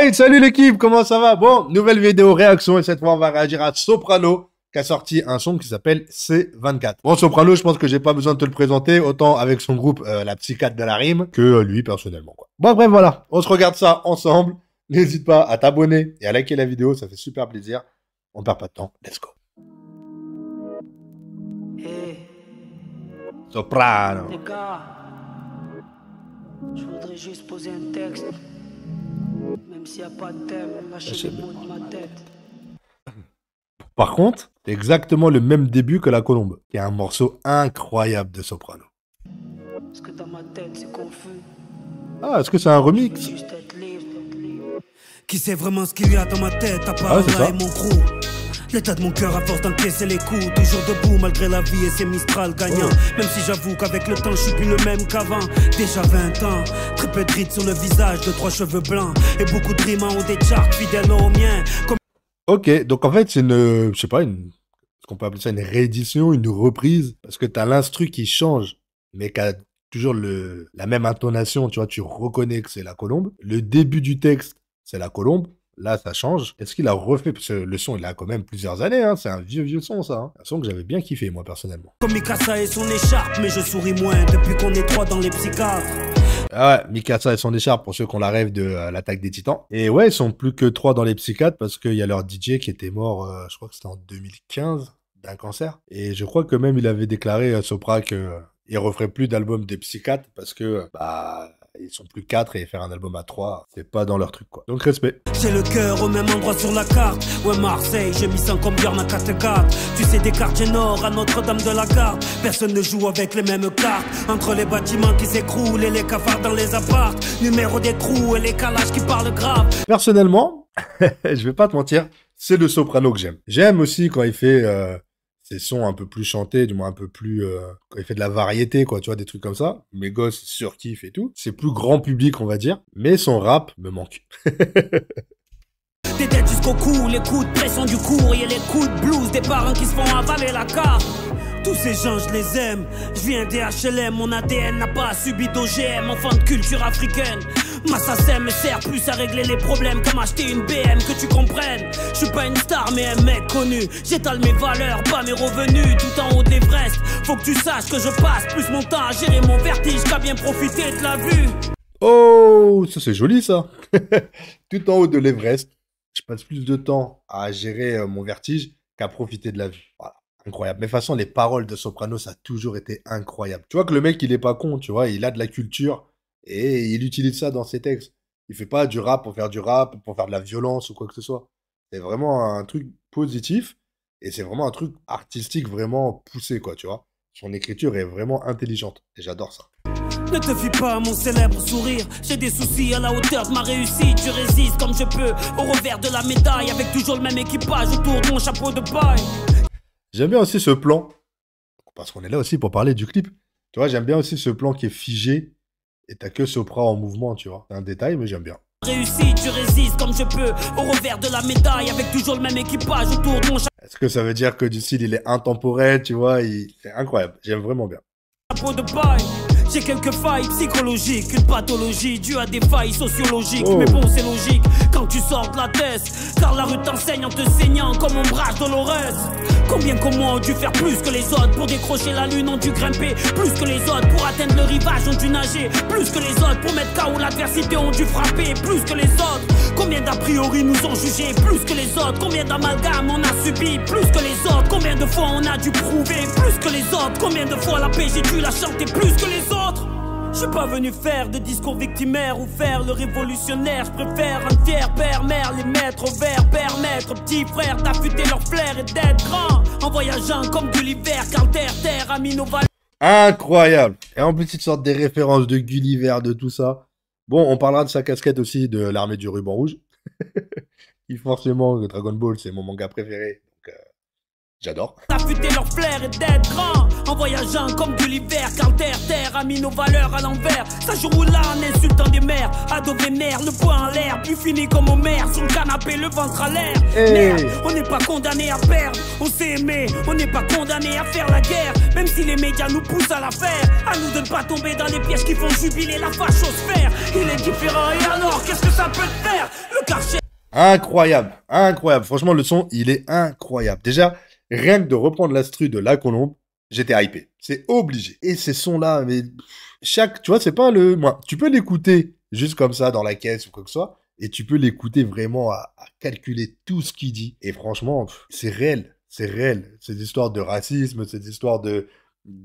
Hey, salut l'équipe, comment ça va? Bon, nouvelle vidéo réaction et cette fois on va réagir à Soprano qui a sorti un son qui s'appelle C24. Bon, Soprano, je pense que j'ai pas besoin de te le présenter, autant avec son groupe La Psychiatre de la Rime que lui personnellement, quoi. Bon, bref, voilà, on se regarde ça ensemble. N'hésite pas à t'abonner et à liker la vidéo, ça fait super plaisir. On perd pas de temps, let's go. Hey, Soprano. les gars, je voudrais juste poser un texte. Même s'il n'y a pas de thème, lâchez les mots de ma tête. Par contre, c'est exactement le même début que La Colombe, qui est un morceau incroyable de Soprano. Parce que dans ma tête, c'est confus. Ah, est-ce que c'est un Je veux remix? juste être libre. Qui sait vraiment ce qu'il y a dans ma tête à part Ah, c'est ça. et mon crew. L'état de mon cœur à force d'encaisser les coups. Toujours debout malgré la vie et ses Mistral gagnants. Même si j'avoue qu'avec le temps je suis plus le même qu'avant. Déjà 20 ans, très peu de rides sur le visage, 2-3 cheveux blancs. Et beaucoup de rimes ont des charts fidèles aux miens. Comme... Ok, donc en fait c'est une, je sais pas, est-ce qu'on peut appeler ça une réédition, une reprise, parce que t'as l'instru qui change, mais qui a toujours la même intonation, tu vois, tu reconnais que c'est La Colombe. Le début du texte, c'est La Colombe. Là, ça change. Est-ce qu'il a refait? Parce que le son, il a quand même plusieurs années, hein. C'est un vieux son, ça. Hein. Un son que j'avais bien kiffé, moi, personnellement. Comme Mikasa et son écharpe, mais je souris moins depuis qu'on est 3 dans les psychiatres. Ah ouais, Mikasa et son écharpe, pour ceux qui ont la rêve de l'attaque des titans. Et ouais, ils sont plus que 3 dans les psychiatres, parce qu'il y a leur DJ qui était mort, je crois que c'était en 2015, d'un cancer. Et je crois que même il avait déclaré à Sopra que il referait plus d'albums des psychiatres, parce que, bah... ils sont plus 4 et faire un album à 3, c'est pas dans leur truc, quoi. Donc, respect. J'ai le cœur au même endroit sur la carte. Ouais, Marseille, j'ai mis 100 comme Björn à 4-4. Tu sais, des quartiers nord à Notre-Dame de la Garde. Personne ne joue avec les mêmes cartes. Entre les bâtiments qui s'écroulent et les cafards dans les apparts. Numéro des trous et les calages qui parlent grave. Personnellement, je vais pas te mentir, c'est le Soprano que j'aime. J'aime aussi quand il fait ces sons un peu plus chantés, du moins un peu plus... quand il fait de la variété, quoi, tu vois, des trucs comme ça. Mes gosses surkiffent et tout. C'est plus grand public, on va dire. Mais son rap me manque. Des têtes jusqu'au cou, les coups de pression du cours et les coups de blues des parents qui se font avaler la carte. Tous ces gens, je les aime. Je viens des HLM, mon ADN n'a pas subi d'OGM, enfant de culture africaine. Ma SACEM me sert plus à régler les problèmes qu'à m'acheter une BM, que tu comprennes. Je suis pas une star, mais un mec connu. J'étale mes valeurs, pas mes revenus, tout en haut de l'Everest. Faut que tu saches que je passe plus mon temps à gérer mon vertige qu'à bien profiter de la vue. Oh, ça c'est joli, ça. Tout en haut de l'Everest, je passe plus de temps à gérer mon vertige qu'à profiter de la vue. Voilà. Incroyable. Mais de toute façon, les paroles de Soprano, ça a toujours été incroyable. Tu vois que le mec, il est pas con, tu vois, il a de la culture et il utilise ça dans ses textes. Il fait pas du rap pour faire du rap, pour faire de la violence ou quoi que ce soit. C'est vraiment un truc positif et c'est vraiment un truc artistique vraiment poussé, quoi, tu vois. Son écriture est vraiment intelligente et j'adore ça. Ne te fie pas à mon célèbre sourire. J'ai des soucis à la hauteur de ma réussite. Je résiste comme je peux au revers de la médaille, avec toujours le même équipage autour de mon chapeau de paille. J'aime bien aussi ce plan, parce qu'on est là aussi pour parler du clip. Tu vois, j'aime bien aussi ce plan qui est figé et t'as que Sopra en mouvement, tu vois. C'est un détail, mais j'aime bien. Réussite, je résiste comme je peux au revers de la médaille, avec toujours le même équipage autour de mon Est-ce que ça veut dire que du style, il est intemporel, tu vois, c'est incroyable. J'aime vraiment bien. chapeau de paille. J'ai quelques failles psychologiques, une pathologie due à des failles sociologiques. Mais bon, c'est logique quand tu sors de la thèse, car la rue t'enseigne en te saignant comme ombrage Dolores. Combien comme moi ont dû faire plus que les autres pour décrocher la lune, ont dû grimper plus que les autres pour atteindre le rivage, ont dû nager plus que les autres pour mettre KO l'adversité, ont dû frapper plus que les autres. Combien d'a priori nous ont jugés plus que les autres? Combien d'amalgames on a subi plus que les autres? Combien de fois on a dû prouver plus que les autres? Combien de fois la paix j'ai dû la chanter plus que les autres? Je suis pas venu faire de discours victimaires ou faire le révolutionnaire. Je préfère un fier père, mère, les mettre au vert, permettre aux petits frères d'affûter leur flair et d'être grand en voyageant comme Gulliver, car terre a mis nos valeurs. Incroyable. Et en plus, il sort des références de Gulliver, de tout ça. Bon, on parlera de sa casquette aussi de l'armée du ruban rouge. Et forcément, Dragon Ball, c'est mon manga préféré. Donc, j'adore. Affûter leur flair et d'être grand en voyageant comme Gulliver, car terre a mis nos valeurs à l'envers. Ça joue là en insultant des mères, ado vénère, le poing en l'air, puis fini comme Homer sur le canapé, le ventre à l'air. Merde, on n'est pas condamné à perdre, on s'est aimé, on n'est pas condamné à faire la guerre, même si les médias nous poussent à la faire. À nous de ne pas tomber dans les pièges qui font jubiler la fachosphère. Il est différent et alors qu'est-ce que ça peut te faire? Le Le Karcher. Incroyable, incroyable. Franchement, le son, il est incroyable. Déjà, rien que de reprendre l'instru de La Colombe, j'étais hypé. C'est obligé. Et ces sons-là, mais tu vois, c'est pas moi, tu peux l'écouter juste comme ça dans la caisse ou quoi que ce soit, et tu peux l'écouter vraiment à calculer tout ce qu'il dit. Et franchement, c'est réel. C'est réel. C'est des histoires de racisme, c'est des histoires de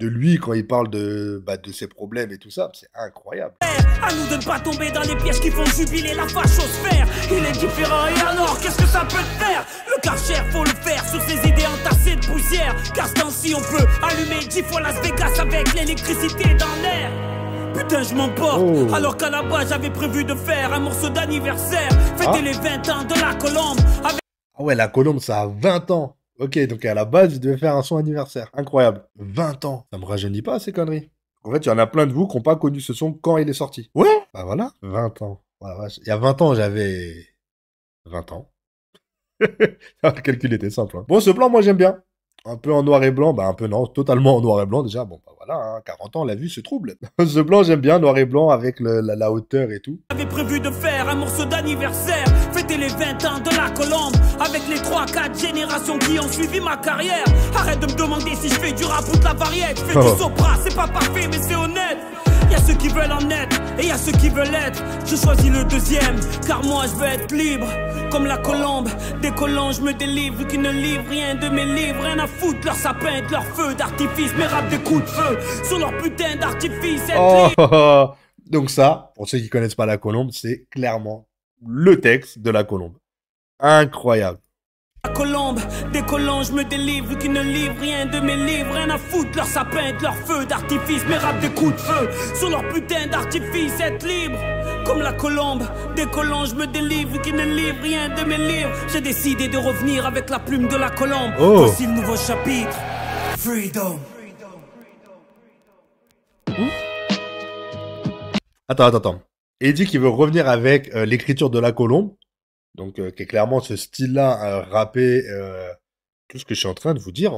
lui quand il parle de ses problèmes et tout ça. C'est incroyable. À nous de ne pas tomber dans les pièges qui font jubiler la fachosphère. Il est différent et alors qu'est-ce que ça peut te faire? Le Karcher faut le faire sur ses idées entassées de poussière. Car ce temps-ci on peut allumer 10 fois Las Vegas avec l'électricité dans l'air. Putain je m'emporte, alors qu'à la base j'avais prévu de faire un morceau d'anniversaire. Fêter les 20 ans de La Colombe avec... Ah ouais, La Colombe ça a 20 ans. Ok, donc à la base, il devait faire un son anniversaire. Incroyable. 20 ans. Ça me rajeunit pas, ces conneries. En fait, il y en a plein de vous qui n'ont pas connu ce son quand il est sorti. Ouais. Bah voilà, 20 ans. Voilà, il y a 20 ans, j'avais 20 ans. Le calcul était simple. Hein. Bon, ce plan, moi, j'aime bien. Un peu en noir et blanc. Bah, un peu non, totalement en noir et blanc déjà. Bon, bah voilà, hein, 40 ans, la vue se trouble. Ce plan, j'aime bien, noir et blanc avec la hauteur et tout. J'avais prévu de faire un morceau d'anniversaire. Fêter les 20 ans de La Colombe avec les 3-4 générations qui ont suivi ma carrière. Arrête de me demander si je fais du rap ou de la variette. Je fais du sopra, c'est pas parfait mais c'est honnête. Y'a ceux qui veulent en être et y'a ceux qui veulent être. Je choisis le deuxième car moi je veux être libre. Comme La Colombe, décollant je me délivre. Qui ne livrent rien de mes livres. Rien à foutre, leur sapin, leur feu d'artifice. Mes rap des coups de feu sur leur putain d'artifice. Donc ça, pour ceux qui connaissent pas La Colombe, c'est clairement le texte de La Colombe. Incroyable. La Colombe, décollant, je me délivre, qui ne livrent rien de mes livres. Rien à foutre, leur sapin, leur feu d'artifice. Mes rap des coups de feu sur leur putain d'artifice. Être libre, comme La Colombe, décollant, je me délivre, qui ne livrent rien de mes livres. J'ai décidé de revenir avec la plume de La Colombe. Voici le nouveau chapitre, Freedom. Attends. Et il dit qu'il veut revenir avec l'écriture de La Colombe. Donc, qui est clairement ce style-là, rappé, tout ce que je suis en train de vous dire,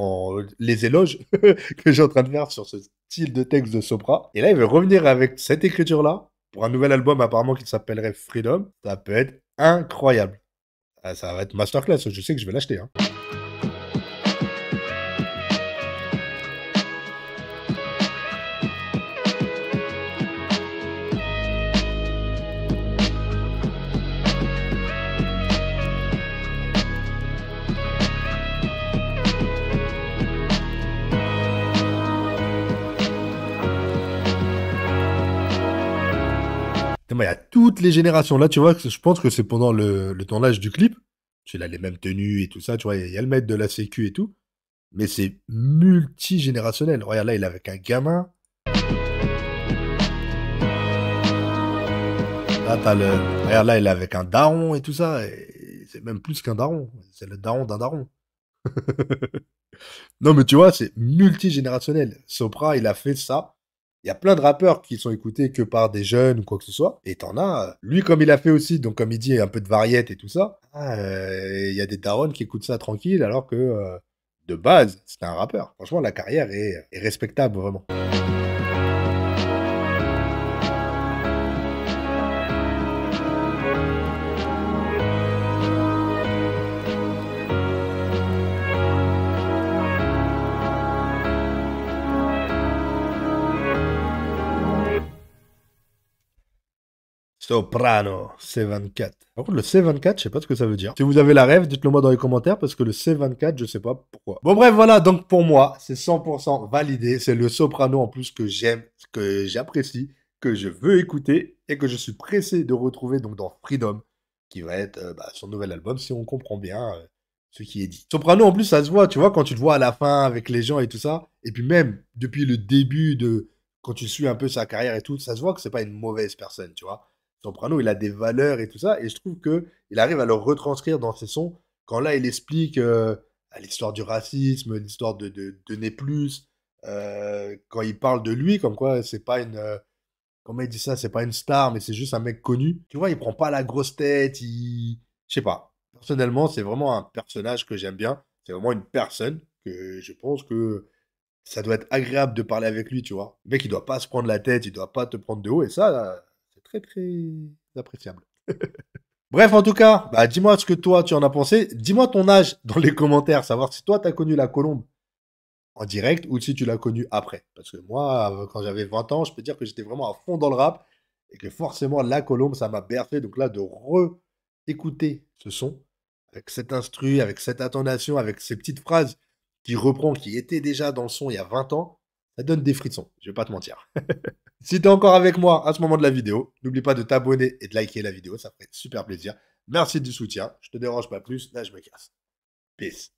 les éloges que je suis en train de faire sur ce style de texte de Sopra. Et là, il veut revenir avec cette écriture-là, pour un nouvel album apparemment qui s'appellerait Freedom. Ça peut être incroyable. Ça va être masterclass, je sais que je vais l'acheter. Hein. Il y a toutes les générations. Là, tu vois, je pense que c'est pendant le tournage du clip. Il a les mêmes tenues et tout ça. Tu vois, il y a le maître de la sécu et tout. Mais c'est multigénérationnel. Regarde, là, il est avec un gamin. Là, regarde, là, il est avec un daron et tout ça. Et c'est même plus qu'un daron. C'est le daron d'un daron. Non, mais tu vois, c'est multigénérationnel. Sopra, il a fait ça. Il y a plein de rappeurs qui sont écoutés que par des jeunes ou quoi que ce soit. Et t'en as, lui comme il a fait aussi, donc comme il dit, un peu de variette et tout ça, il y a des darons qui écoutent ça tranquille alors que de base, c'était un rappeur. Franchement, la carrière est respectable, vraiment. Soprano, C24. Par contre, le C24, je sais pas ce que ça veut dire. Si vous avez la rêve, dites-le moi dans les commentaires, parce que le C24, je sais pas pourquoi. Bon bref, voilà, donc pour moi, c'est 100% validé. C'est le Soprano en plus que j'aime, que j'apprécie, que je veux écouter, et que je suis pressé de retrouver donc dans Freedom, qui va être son nouvel album, si on comprend bien ce qui est dit. Soprano, en plus, ça se voit, tu vois, quand tu le vois à la fin avec les gens et tout ça, et puis même depuis le début quand tu suis un peu sa carrière et tout, ça se voit que c'est pas une mauvaise personne, tu vois. Soprano, il a des valeurs et tout ça, et je trouve que il arrive à le retranscrire dans ses sons. Quand là, il explique l'histoire du racisme, l'histoire de Né+, quand il parle de lui, comme quoi c'est pas une... comment il dit ça? C'est pas une star, mais c'est juste un mec connu. Tu vois, il prend pas la grosse tête, je sais pas. Personnellement, c'est vraiment un personnage que j'aime bien. C'est vraiment une personne que je pense que ça doit être agréable de parler avec lui, tu vois. Le mec, il doit pas se prendre la tête, il doit pas te prendre de haut, et ça... c'est très, très appréciable. Bref, en tout cas, bah, dis-moi ce que toi, tu en as pensé. Dis-moi ton âge dans les commentaires, savoir si toi, tu as connu la colombe en direct ou si tu l'as connue après. Parce que moi, quand j'avais 20 ans, je peux dire que j'étais vraiment à fond dans le rap et que forcément, la colombe, ça m'a bercé. Donc là, de re-écouter ce son avec cet instru, avec cette intonation, avec ces petites phrases qui reprend, qui étaient déjà dans le son il y a 20 ans, ça donne des frissons. Je vais pas te mentir. Si tu es encore avec moi à ce moment de la vidéo, n'oublie pas de t'abonner et de liker la vidéo, ça ferait super plaisir. Merci du soutien. Je te dérange pas plus, là je me casse. Peace.